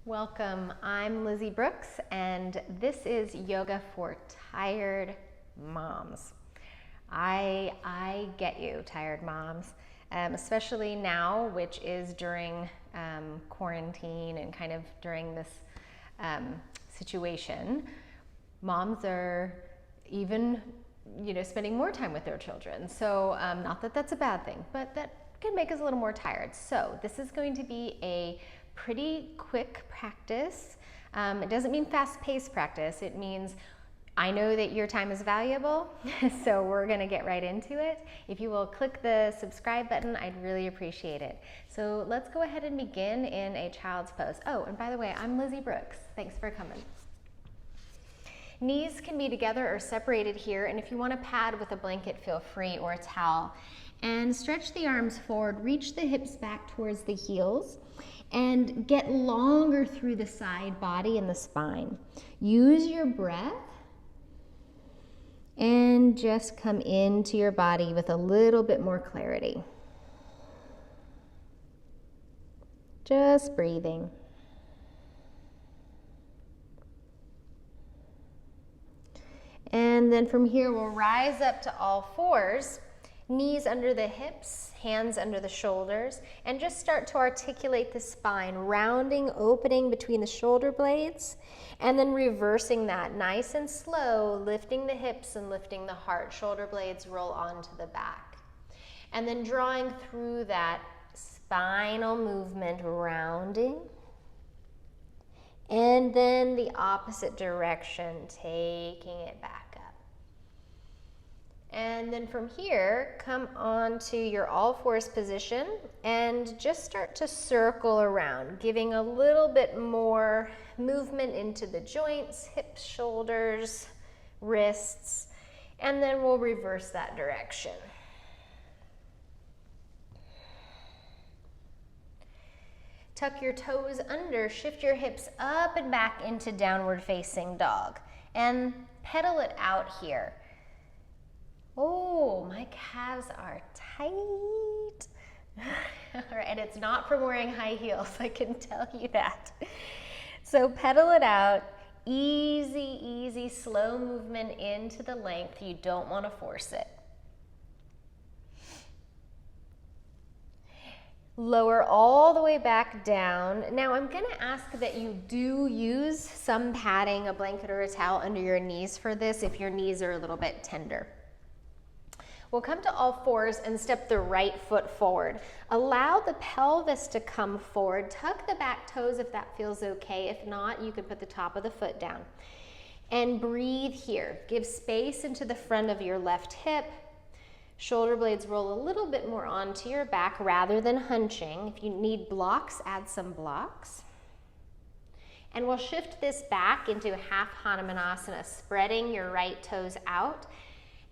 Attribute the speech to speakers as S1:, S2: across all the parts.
S1: Welcome, I'm Lizzie Brooks, and this is Yoga for Tired Moms. I get you, tired moms, especially now, which is during quarantine and kind of during this situation. Moms are even, spending more time with their children. So not that that's a bad thing, but that can make us a little more tired. So this is going to be a pretty quick practice. It doesn't mean fast-paced practice. It means I know that your time is valuable, so we're going to get right into it. If you will click the subscribe button, I'd really appreciate it. So let's go ahead and begin in a child's pose. Oh, and by the way, I'm Lizzie Brooks. Thanks for coming. Knees can be together or separated here, and if you want to pad with a blanket, feel free, or a towel. And stretch the arms forward, reach the hips back towards the heels, and get longer through the side body and the spine. Use your breath and just come into your body with a little bit more clarity. Just breathing. And then from here, we'll rise up to all fours. Knees under the hips, hands under the shoulders, and just start to articulate the spine, rounding, opening between the shoulder blades, and then reversing that nice and slow, lifting the hips and lifting the heart. Shoulder blades roll onto the back. And then drawing through that spinal movement, rounding, and then the opposite direction, taking it back up. And then from here, come on to your all fours position and just start to circle around, giving a little bit more movement into the joints, hips, shoulders, wrists, and then we'll reverse that direction. Tuck your toes under, shift your hips up and back into downward facing dog, and pedal it out here. Oh, my calves are tight. All right, and it's not from wearing high heels, I can tell you that. So pedal it out, easy, easy, slow movement into the length. You don't want to force it. Lower all the way back down. Now I'm going to ask that you do use some padding, a blanket or a towel under your knees for this if your knees are a little bit tender. We'll come to all fours and step the right foot forward. Allow the pelvis to come forward. Tuck the back toes if that feels okay. If not, you can put the top of the foot down. And breathe here. Give space into the front of your left hip. Shoulder blades roll a little bit more onto your back rather than hunching. If you need blocks, add some blocks. And we'll shift this back into half Hanumanasana, spreading your right toes out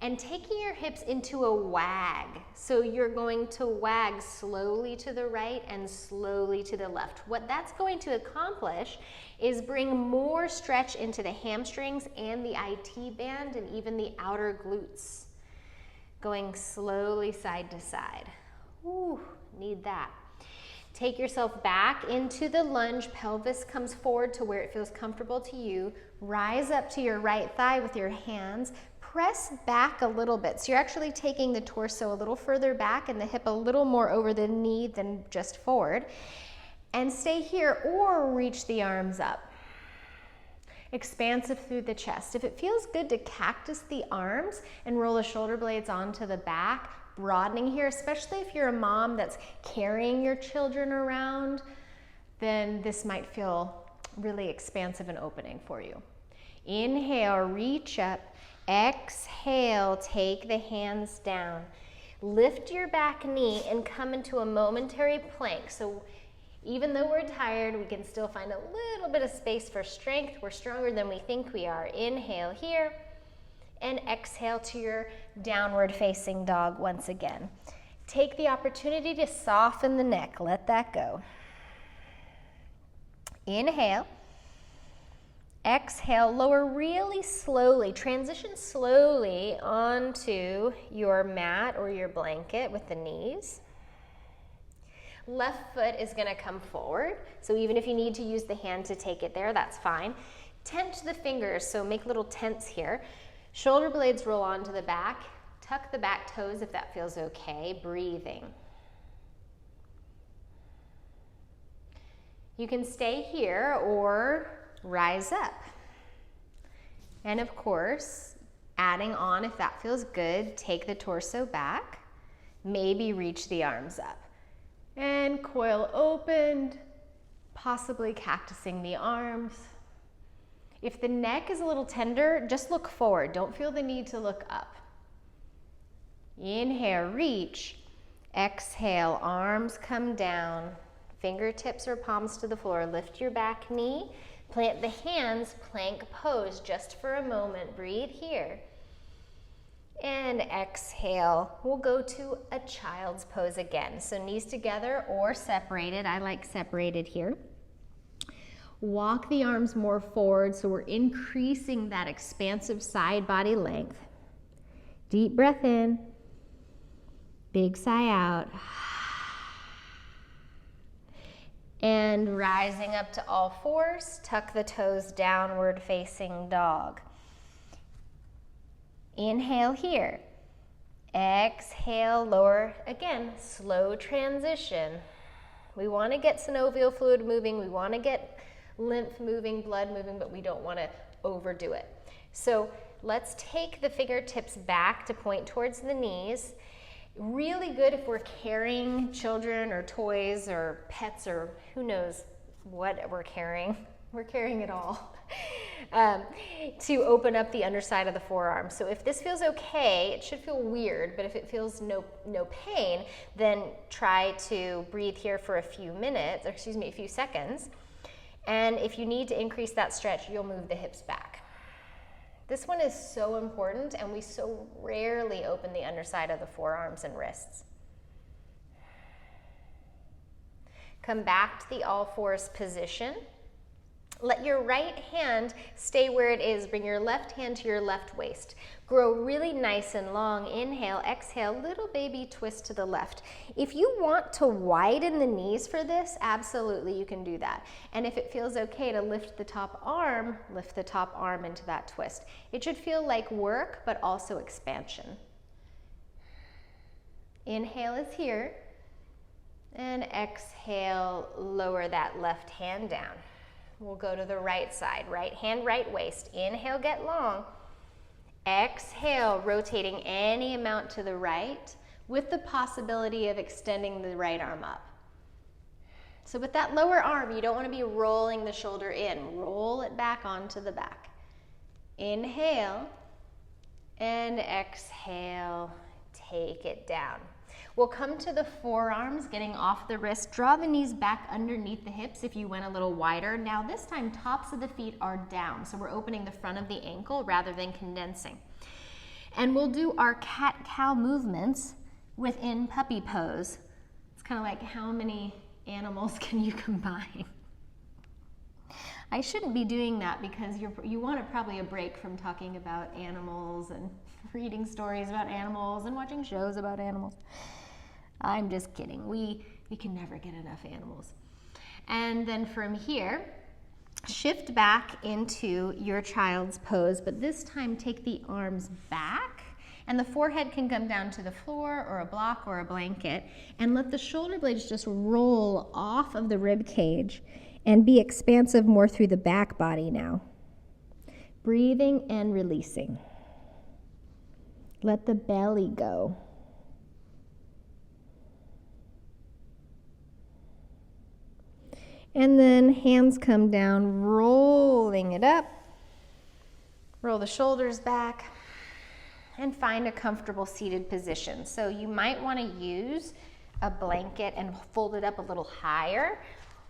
S1: and taking your hips into a wag. So you're going to wag slowly to the right and slowly to the left. What that's going to accomplish is bring more stretch into the hamstrings and the IT band and even the outer glutes. Going slowly side to side. Ooh, need that. Take yourself back into the lunge. Pelvis comes forward to where it feels comfortable to you. Rise up to your right thigh with your hands. Press back a little bit. So you're actually taking the torso a little further back and the hip a little more over the knee than just forward. And stay here or reach the arms up. Expansive through the chest. If it feels good to cactus the arms and roll the shoulder blades onto the back, broadening here, especially if you're a mom that's carrying your children around, then this might feel really expansive and opening for you. Inhale, reach up. Exhale, take the hands down. Lift your back knee and come into a momentary plank. So even though we're tired, we can still find a little bit of space for strength. We're stronger than we think we are. Inhale here, and exhale to your downward facing dog once again. Take the opportunity to soften the neck. Let that go. Inhale. Exhale, lower really slowly. Transition slowly onto your mat or your blanket with the knees. Left foot is gonna come forward. So even if you need to use the hand to take it there, that's fine. Tent the fingers, so make little tents here. Shoulder blades roll onto the back. Tuck the back toes if that feels okay. Breathing. You can stay here or rise up. And of course, adding on if that feels good, take the torso back. Maybe reach the arms up. And coil opened, possibly cactusing the arms. If the neck is a little tender, just look forward. Don't feel the need to look up. Inhale, reach. Exhale, arms come down. Fingertips or palms to the floor. Lift your back knee. Plant the hands, plank pose just for a moment. Breathe here. And exhale. We'll go to a child's pose again. So knees together or separated. I like separated here. Walk the arms more forward so we're increasing that expansive side body length. Deep breath in. Big sigh out. And rising up to all fours, tuck the toes, downward facing dog. Inhale here. Exhale, lower. Again, slow transition. We want to get synovial fluid moving. We want to get lymph moving, blood moving, but we don't want to overdo it. So let's take the fingertips back to point towards the knees. Really good if we're carrying children or toys or pets or who knows what we're carrying. We're carrying it all. To open up the underside of the forearm. So if this feels okay, it should feel weird, but if it feels no pain, then try to breathe here for a few minutes, or excuse me, a few seconds. And if you need to increase that stretch, you'll move the hips back. This one is so important, and we so rarely open the underside of the forearms and wrists. Come back to the all fours position. Let your right hand stay where it is. Bring your left hand to your left waist. Grow really nice and long. Inhale, exhale, little baby twist to the left. If you want to widen the knees for this, absolutely you can do that. And if it feels okay to lift the top arm into that twist. It should feel like work, but also expansion. Inhale is here. And exhale, lower that left hand down. We'll go to the right side. Right hand, right waist. Inhale, get long. Exhale, rotating any amount to the right with the possibility of extending the right arm up. So with that lower arm, you don't want to be rolling the shoulder in. Roll it back onto the back. Inhale and exhale, take it down. We'll come to the forearms, getting off the wrist. Draw the knees back underneath the hips if you went a little wider. Now this time, tops of the feet are down. So we're opening the front of the ankle rather than condensing. And we'll do our cat-cow movements within puppy pose. It's kind of like how many animals can you combine? I shouldn't be doing that because you want probably a break from talking about animals and reading stories about animals and watching shows about animals. I'm just kidding. We can never get enough animals. And then from here, shift back into your child's pose, but this time take the arms back and the forehead can come down to the floor or a block or a blanket, and let the shoulder blades just roll off of the rib cage and be expansive more through the back body now. Breathing and releasing. Let the belly go. And then hands come down, rolling it up. Roll the shoulders back and find a comfortable seated position. So you might want to use a blanket and fold it up a little higher,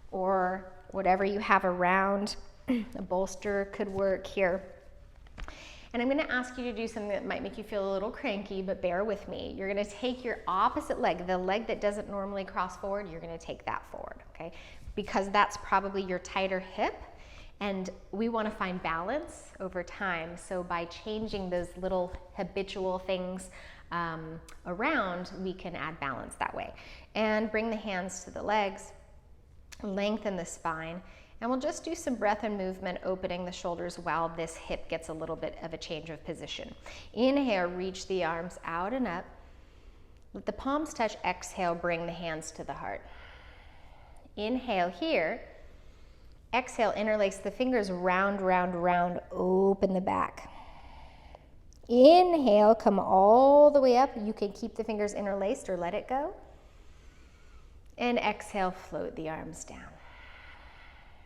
S1: or whatever you have around. A bolster could work here. And I'm going to ask you to do something that might make you feel a little cranky, but bear with me. You're going to take your opposite leg, the leg that doesn't normally cross forward, you're going to take that forward, okay? Because that's probably your tighter hip, and we want to find balance over time. So by changing those little habitual things around, we can add balance that way. And bring the hands to the legs, lengthen the spine, and we'll just do some breath and movement, opening the shoulders while this hip gets a little bit of a change of position. Inhale, reach the arms out and up. Let the palms touch. Exhale, bring the hands to the heart. Inhale here. Exhale, interlace the fingers, round, round, round, open the back. Inhale, come all the way up. You can keep the fingers interlaced or let it go. And exhale, float the arms down.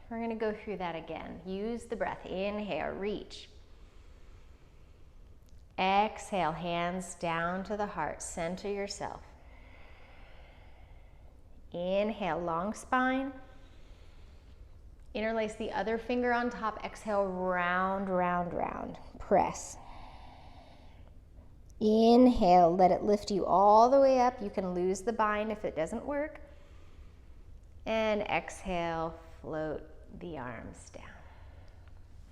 S1: We're going to go through that again. Use the breath. Inhale, reach. Exhale, hands down to the heart. Center yourself. Inhale, long spine. Interlace the other finger on top. Exhale, round, round, round. Press. Inhale, let it lift you all the way up. You can lose the bind if it doesn't work. And exhale, float the arms down.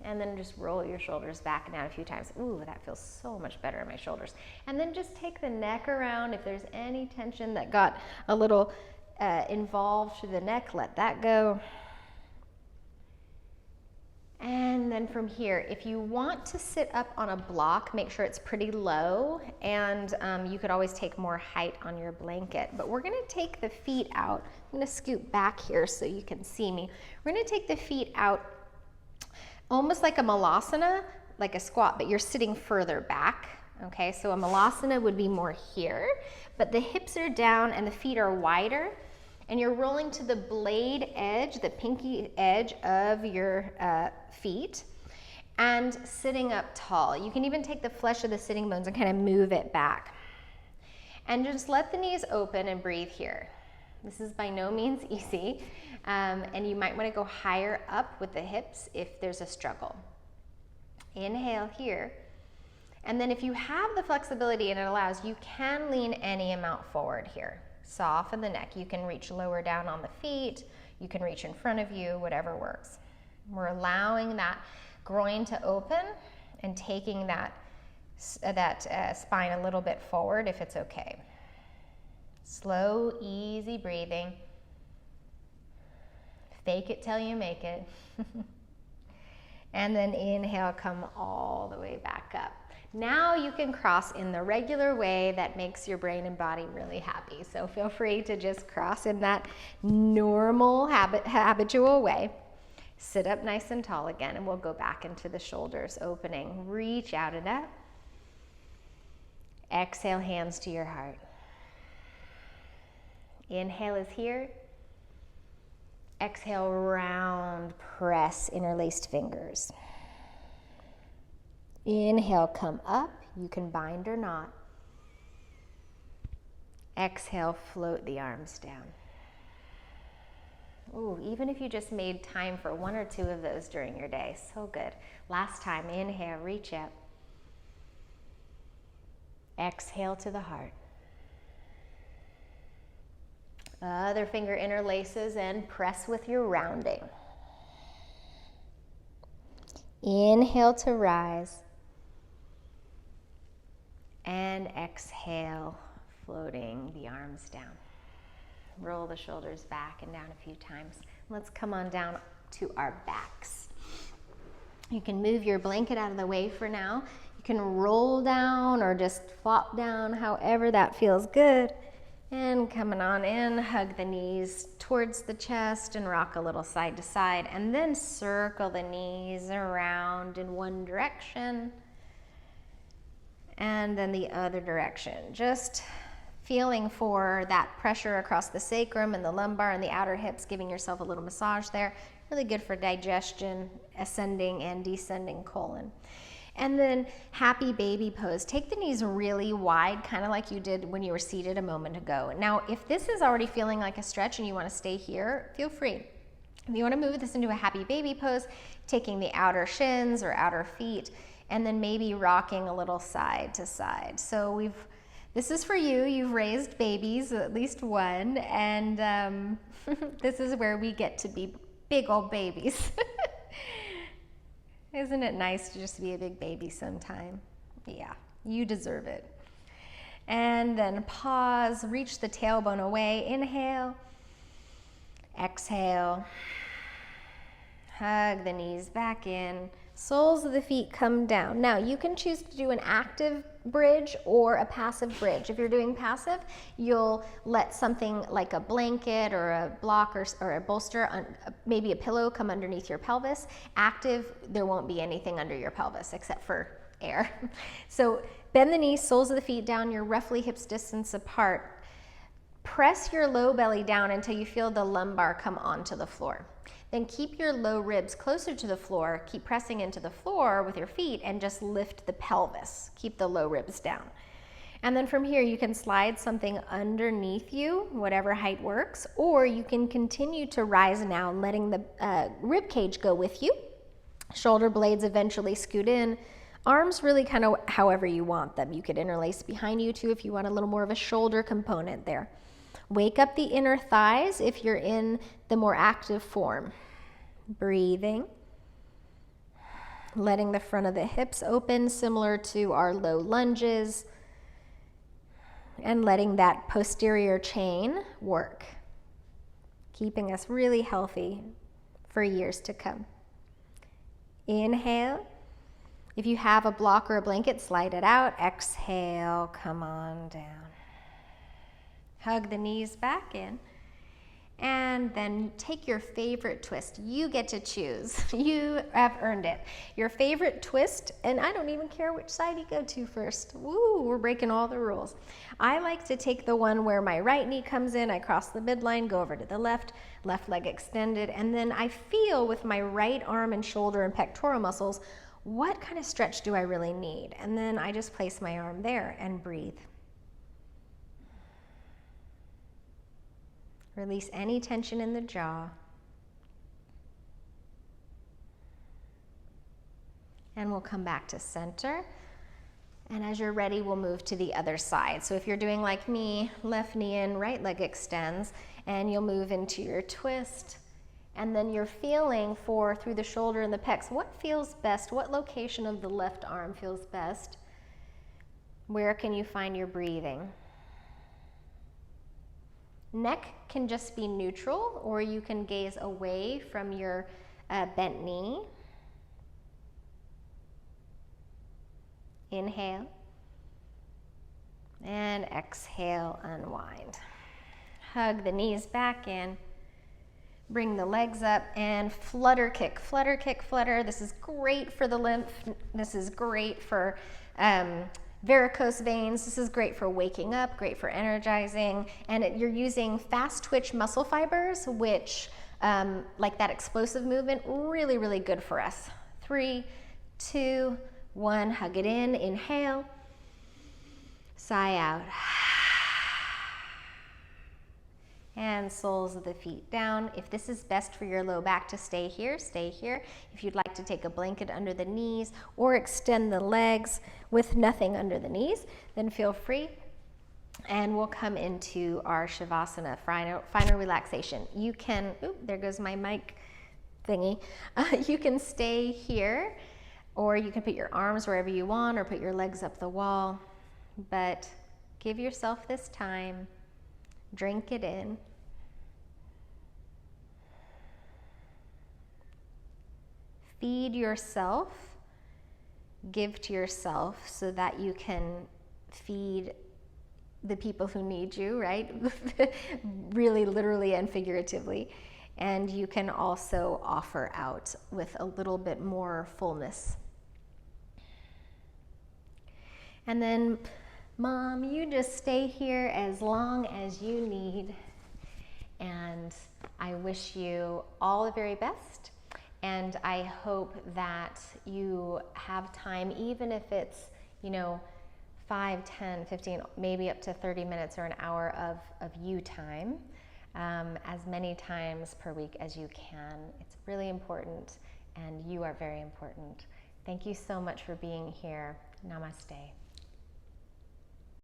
S1: And then just roll your shoulders back and down a few times. Ooh, that feels so much better in my shoulders. And then just take the neck around. If there's any tension that got a little involved through the neck, let that go. And then from here, if you want to sit up on a block, make sure it's pretty low, and you could always take more height on your blanket. But we're gonna take the feet out. I'm gonna scoot back here so you can see me. We're gonna take the feet out almost like a malasana, like a squat, but you're sitting further back. Okay, so a malasana would be more here, but the hips are down and the feet are wider. And you're rolling to the blade edge, the pinky edge of your feet, and sitting up tall. You can even take the flesh of the sitting bones and kind of move it back. And just let the knees open and breathe here. This is by no means easy, and you might want to go higher up with the hips if there's a struggle. Inhale here. And then if you have the flexibility and it allows, you can lean any amount forward here. Soften the neck. You can reach lower down on the feet. You can reach in front of you, whatever works. We're allowing that groin to open and taking that spine a little bit forward if it's okay. Slow, easy breathing. Fake it till you make it. And then inhale, come all the way back up. Now you can cross in the regular way that makes your brain and body really happy. So feel free to just cross in that normal, habitual way. Sit up nice and tall again, and we'll go back into the shoulders opening. Reach out and up. Exhale, hands to your heart. Inhale is here. Exhale, round, press, interlaced fingers. Inhale, come up. You can bind or not. Exhale, float the arms down. Ooh, even if you just made time for one or two of those during your day, so good. Last time, inhale, reach up. Exhale to the heart. Other finger interlaces and press with your rounding. Inhale to rise. And exhale, floating the arms down. Roll the shoulders back and down a few times. Let's come on down to our backs. You can move your blanket out of the way for now. You can roll down or just flop down, however that feels good. And coming on in, hug the knees towards the chest and rock a little side to side. And then circle the knees around in one direction. And then the other direction. Just feeling for that pressure across the sacrum and the lumbar and the outer hips, giving yourself a little massage there. Really good for digestion, ascending and descending colon. And then happy baby pose. Take the knees really wide, kind of like you did when you were seated a moment ago. Now, if this is already feeling like a stretch and you want to stay here, feel free. If you want to move this into a happy baby pose, taking the outer shins or outer feet, and then maybe rocking a little side to side. So this is for you. You've raised babies, at least one, and this is where we get to be big old babies. Isn't it nice to just be a big baby sometime? Yeah, you deserve it. And then pause, reach the tailbone away. Inhale, exhale. Hug the knees back in. Soles of the feet come down. Now you can choose to do an active bridge or a passive bridge. If you're doing passive, you'll let something like a blanket or a block or a bolster, maybe a pillow, come underneath your pelvis. Active, there won't be anything under your pelvis except for air. So bend the knees, soles of the feet down, you're roughly hips distance apart. Press your low belly down until you feel the lumbar come onto the floor. Then keep your low ribs closer to the floor, keep pressing into the floor with your feet, and just lift the pelvis. Keep the low ribs down. And then from here, you can slide something underneath you, whatever height works, or you can continue to rise now, letting the rib cage go with you. Shoulder blades eventually scoot in. Arms really kind of however you want them. You could interlace behind you too if you want a little more of a shoulder component there. Wake up the inner thighs if you're in the more active form. Breathing. Letting the front of the hips open, similar to our low lunges. And letting that posterior chain work. Keeping us really healthy for years to come. Inhale. If you have a block or a blanket, slide it out. Exhale, come on down. Hug the knees back in, and then take your favorite twist. You get to choose. You have earned it. Your favorite twist, and I don't even care which side you go to first. Woo, we're breaking all the rules. I like to take the one where my right knee comes in, I cross the midline, go over to the left leg extended, and then I feel with my right arm and shoulder and pectoral muscles, what kind of stretch do I really need? And then I just place my arm there and breathe. Release any tension in the jaw. And we'll come back to center. And as you're ready, we'll move to the other side. So if you're doing like me, left knee in, right leg extends, and you'll move into your twist. And then you're feeling through the shoulder and the pecs, what feels best? What location of the left arm feels best? Where can you find your breathing? Neck can just be neutral, or you can gaze away from your bent knee. Inhale. And exhale, unwind. Hug the knees back in. Bring the legs up and flutter kick, flutter kick, flutter. This is great for the lymph. This is great for varicose veins. This is great for waking up, great for energizing. And you're using fast twitch muscle fibers, which, like that explosive movement, really, really good for us. 3, 2, 1, hug it in, inhale, sigh out. And soles of the feet down. If this is best for your low back to stay here, stay here. If you'd like to take a blanket under the knees or extend the legs with nothing under the knees, then feel free. And we'll come into our Shavasana, final relaxation. You can, there goes my mic thingy. You can stay here, or you can put your arms wherever you want, or put your legs up the wall. But give yourself this time. Drink it in. Feed yourself, give to yourself so that you can feed the people who need you, right? Really, literally and figuratively. And you can also offer out with a little bit more fullness. And then, Mom, you just stay here as long as you need. And I wish you all the very best. And I hope that you have time, even if it's, 5, 10, 15, maybe up to 30 minutes or an hour of you time, as many times per week as you can. It's really important, and you are very important. Thank you so much for being here. Namaste.